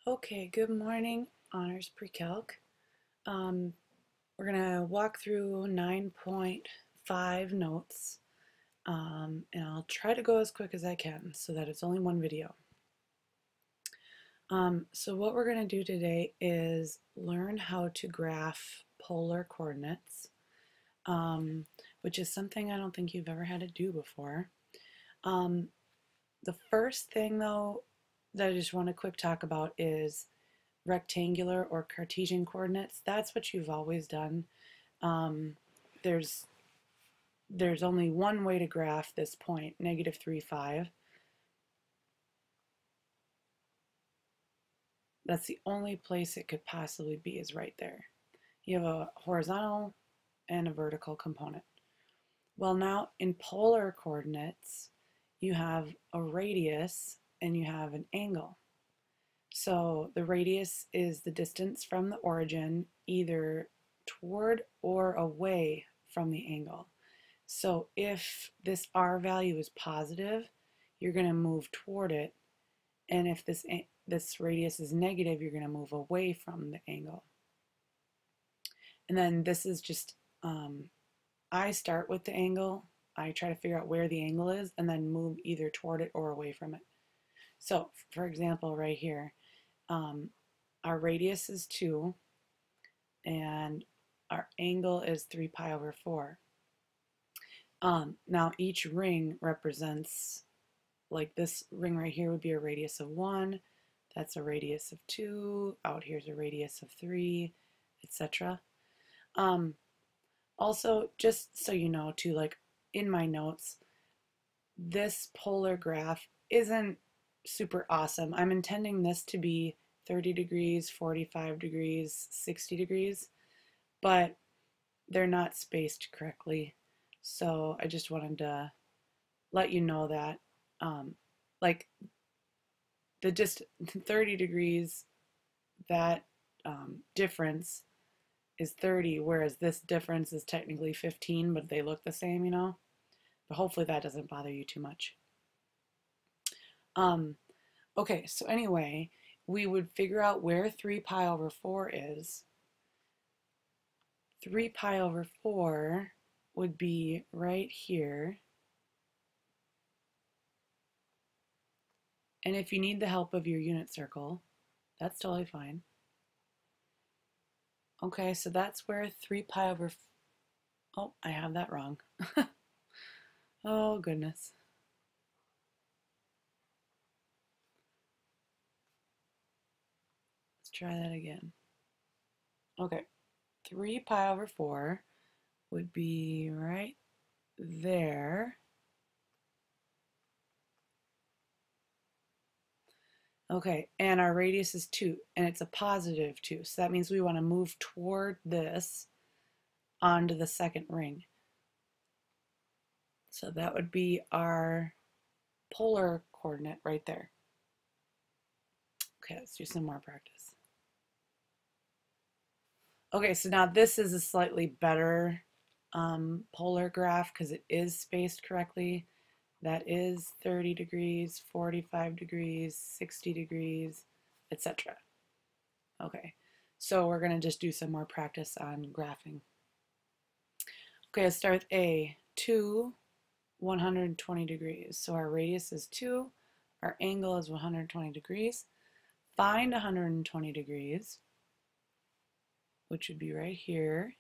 Okay, good morning, Honors Pre-Calc. Um, we're going to walk through 9.5 notes, and I'll try to go as quick as I can so that it's only one video. So what we're going to do today is learn how to graph polar coordinates, which is something I don't think you've ever had to do before. The first thing, though, that I just want to quick talk about is rectangular or Cartesian coordinates. That's what you've always done. Um, there's only one way to graph this point, negative 3, 5. That's the only place it could possibly be, is right there. You have a horizontal and a vertical component. Well, now in polar coordinates, you have a radius and you have an angle. So the radius is the distance from the origin, either toward or away from the angle. So if this R value is positive, you're going to move toward it. And if this radius is negative, you're going to move away from the angle. And then this is just, I start with the angle. I try to figure out where the angle is and then move either toward it or away from it. So for example, right here, our radius is 2 and our angle is 3 pi over 4. Now each ring represents, like this ring right here would be a radius of 1, that's a radius of 2, out here's a radius of 3, etc. Also, just so you know too, like in my notes, this polar graph isn't super awesome. I'm intending this to be 30 degrees, 45 degrees, 60 degrees, but they're not spaced correctly. So I just wanted to let you know that, like the just 30 degrees, that difference is 30, whereas this difference is technically 15, but they look the same, you know? But hopefully that doesn't bother you too much. Okay, so anyway, we would figure out where 3 pi over 4 is. 3 pi over 4 would be right here. And if you need the help of your unit circle, that's totally fine. Okay, so that's where 3 pi over, oh, I have that wrong. Oh, goodness. Let's try that again. Okay, 3 pi over 4 would be right there. Okay, and our radius is 2, and it's a positive 2, so that means we want to move toward this onto the second ring. So that would be our polar coordinate right there. Okay, let's do some more practice. Okay, so now this is a slightly better polar graph because it is spaced correctly. That is 30 degrees, 45 degrees, 60 degrees, etc. Okay, so we're going to just do some more practice on graphing. Okay, let's start with A. 2, 120 degrees. So our radius is 2, our angle is 120 degrees. Find 120 degrees, which would be right here.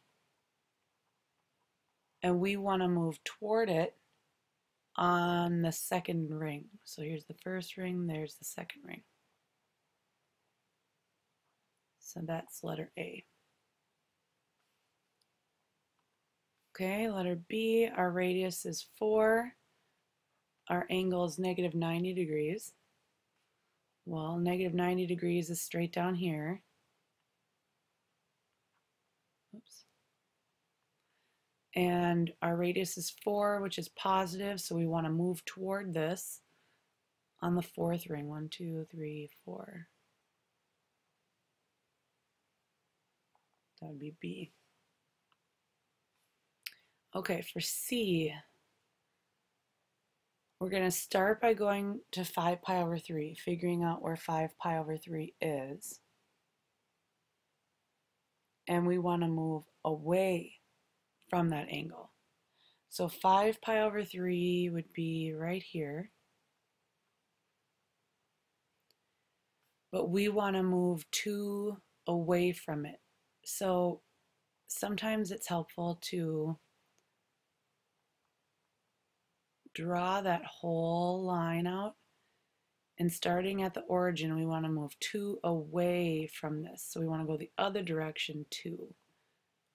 And we want to move toward it on the second ring. So here's the first ring, there's the second ring. So that's letter A. Okay, letter B, our radius is 4. Our angle is negative 90 degrees. Well, negative 90 degrees is straight down here. Oops. And our radius is 4, which is positive, so we want to move toward this on the fourth ring. 1, 2, 3, 4. That would be B. Okay, for C, We're going to start by going to 5 pi over 3, figuring out where 5 pi over 3 is. And we want to move away from that angle. So 5 pi over 3 would be right here. But we want to move 2 away from it. So sometimes it's helpful to draw that whole line out, and starting at the origin we want to move 2 away from this, so we want to go the other direction 2,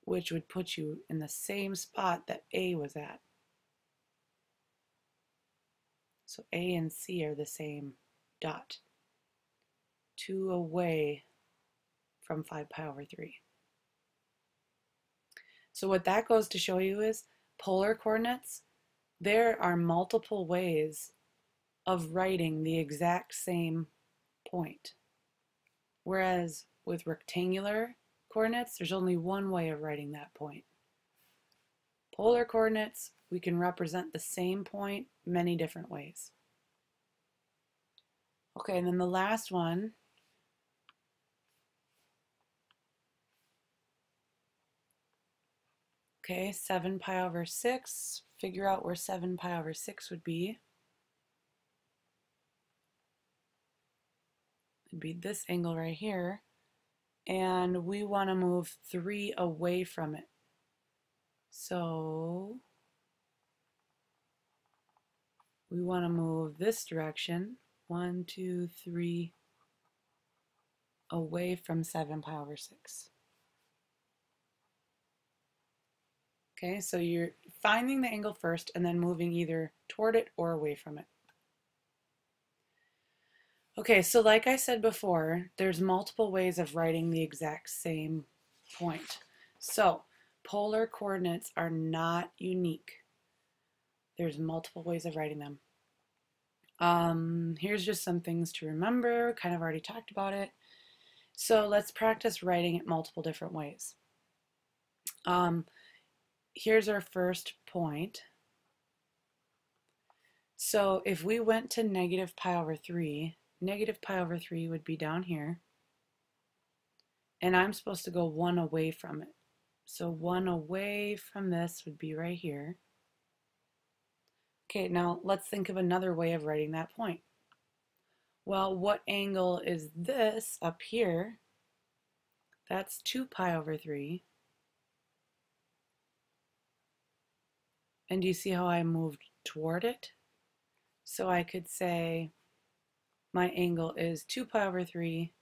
which would put you in the same spot that A was at. So A and C are the same dot, 2 away from 5 pi over 3. So what that goes to show you is polar coordinates, there are multiple ways of writing the exact same point. Whereas with rectangular coordinates, there's only one way of writing that point. Polar coordinates, we can represent the same point many different ways. Okay, and then the last one, okay, 7 pi over 6, figure out where 7 pi over 6 would be. It'd be this angle right here, and we want to move 3 away from it. So we want to move this direction, 1, 2, 3, away from 7 pi over 6. Okay, so you're finding the angle first and then moving either toward it or away from it. Okay, so like I said before, there's multiple ways of writing the exact same point. So polar coordinates are not unique. There's multiple ways of writing them. Here's just some things to remember, kind of already talked about it. So let's practice writing it multiple different ways. Here's our first point. So if we went to negative pi over 3, negative pi over 3 would be down here. And I'm supposed to go 1 away from it. So 1 away from this would be right here. Okay, now let's think of another way of writing that point. Well, what angle is this up here? That's 2 pi over 3. And do you see how I moved toward it? So I could say my angle is 2 pi over 3,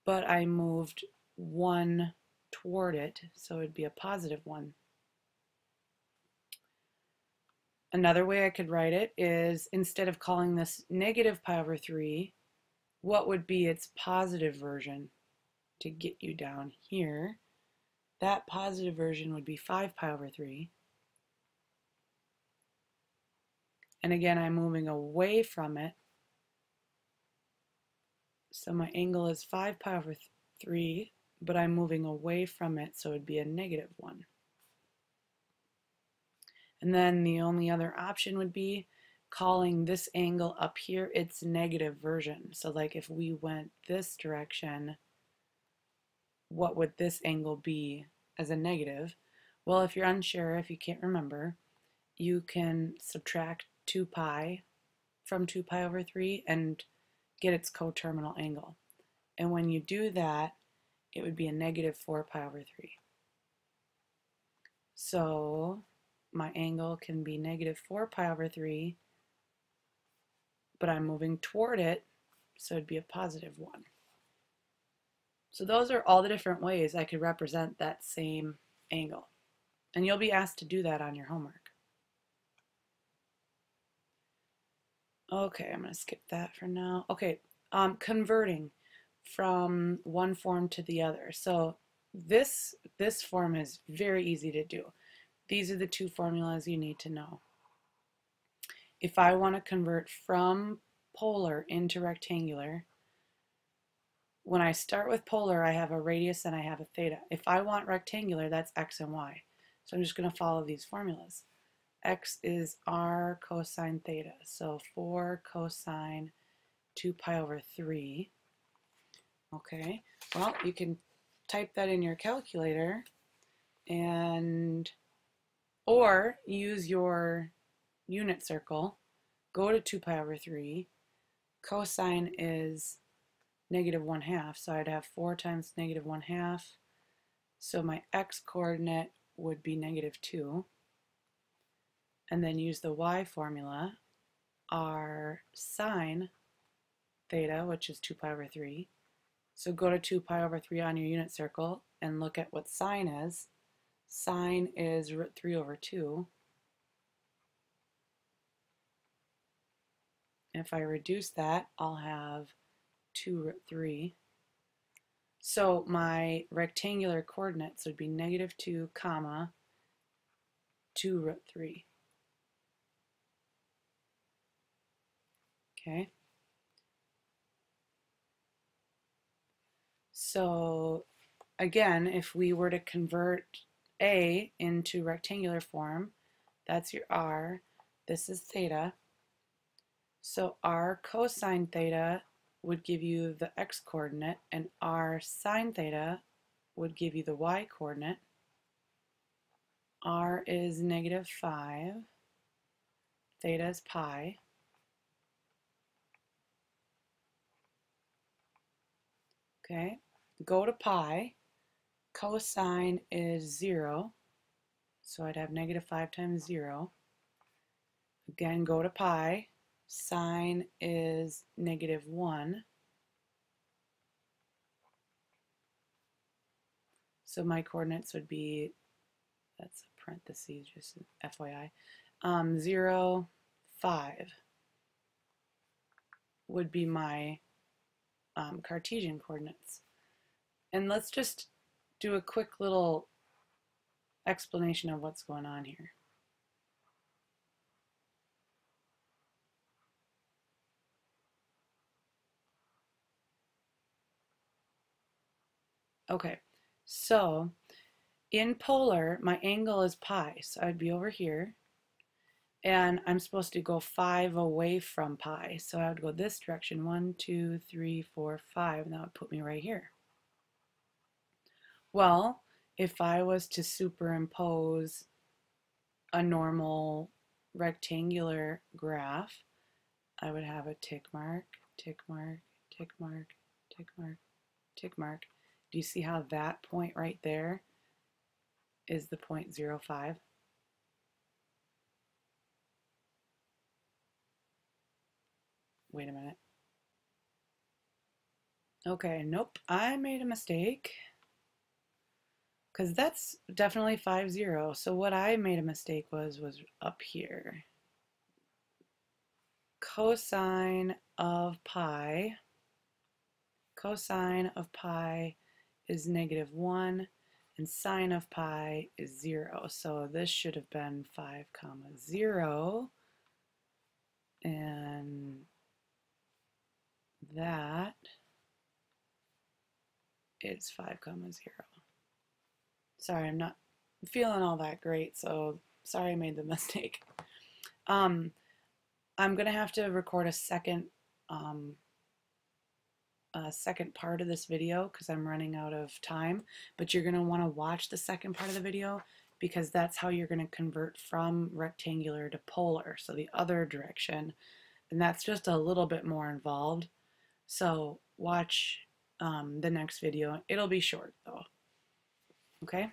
but I moved 1 toward it, so it'd be a positive 1. Another way I could write it is, instead of calling this negative pi over 3, what would be its positive version to get you down here? That positive version would be 5 pi over 3. And again, I'm moving away from it. So my angle is 5 pi over 3, but I'm moving away from it, so it'd be a negative 1. And then the only other option would be calling this angle up here its negative version. So like if we went this direction, what would this angle be as a negative? Well, if you're unsure, if you can't remember, you can subtract 2 pi from 2 pi over 3 and get its coterminal angle. And when you do that, it would be a negative 4 pi over 3. So my angle can be negative 4 pi over 3, but I'm moving toward it, so it'd be a positive 1. So those are all the different ways I could represent that same angle. And you'll be asked to do that on your homework. Okay, I'm going to skip that for now. Okay, converting from one form to the other. So this form is very easy to do. These are the two formulas you need to know. If I want to convert from polar into rectangular, when I start with polar, I have a radius and I have a theta. If I want rectangular, that's x and y. So I'm just going to follow these formulas. x is r cosine theta. So 4 cosine 2 pi over 3. Okay, well, you can type that in your calculator and or use your unit circle, go to 2 pi over 3. Cosine is negative 1/2, so I'd have 4 times negative 1/2. So my x coordinate would be negative 2. And then use the y formula, r sine theta, which is 2 pi over 3. So go to 2 pi over 3 on your unit circle and look at what sine is. Sine is root 3 over 2. If I reduce that, I'll have 2 root 3. So my rectangular coordinates would be negative 2 comma 2 root 3. Okay. So again, if we were to convert A into rectangular form, that's your r. This is theta. So r cosine theta would give you the x coordinate, and r sine theta would give you the y coordinate. R is negative 5. Theta is pi. Okay, go to pi. Cosine is 0. So I'd have negative 5 times 0. Again, go to pi. Sine is negative 1. So my coordinates would be, that's a parentheses, just FYI, 0, 5 would be my Cartesian coordinates. And let's just do a quick little explanation of what's going on here. Okay, so in polar, my angle is pi, so I'd be over here, and I'm supposed to go 5 away from pi, so I would go this direction, 1, 2, 3, 4, 5, and that would put me right here. Well, if I was to superimpose a normal rectangular graph, I would have a tick mark, tick mark, tick mark, tick mark, tick mark. Do you see how that point right there is the 0.05? Wait a minute. Okay, nope, I made a mistake. Because that's definitely 50. So what I made a mistake was up here. Cosine of pi is negative 1, and sine of pi is 0. So this should have been 5, 0, and that is 5, 0. Sorry, I'm not feeling all that great, so sorry I made the mistake. I'm going to have to record a second part of this video because I'm running out of time, but you're going to want to watch the second part of the video because that's how you're going to convert from rectangular to polar, so the other direction, and that's just a little bit more involved. So watch the next video. It'll be short though. Okay?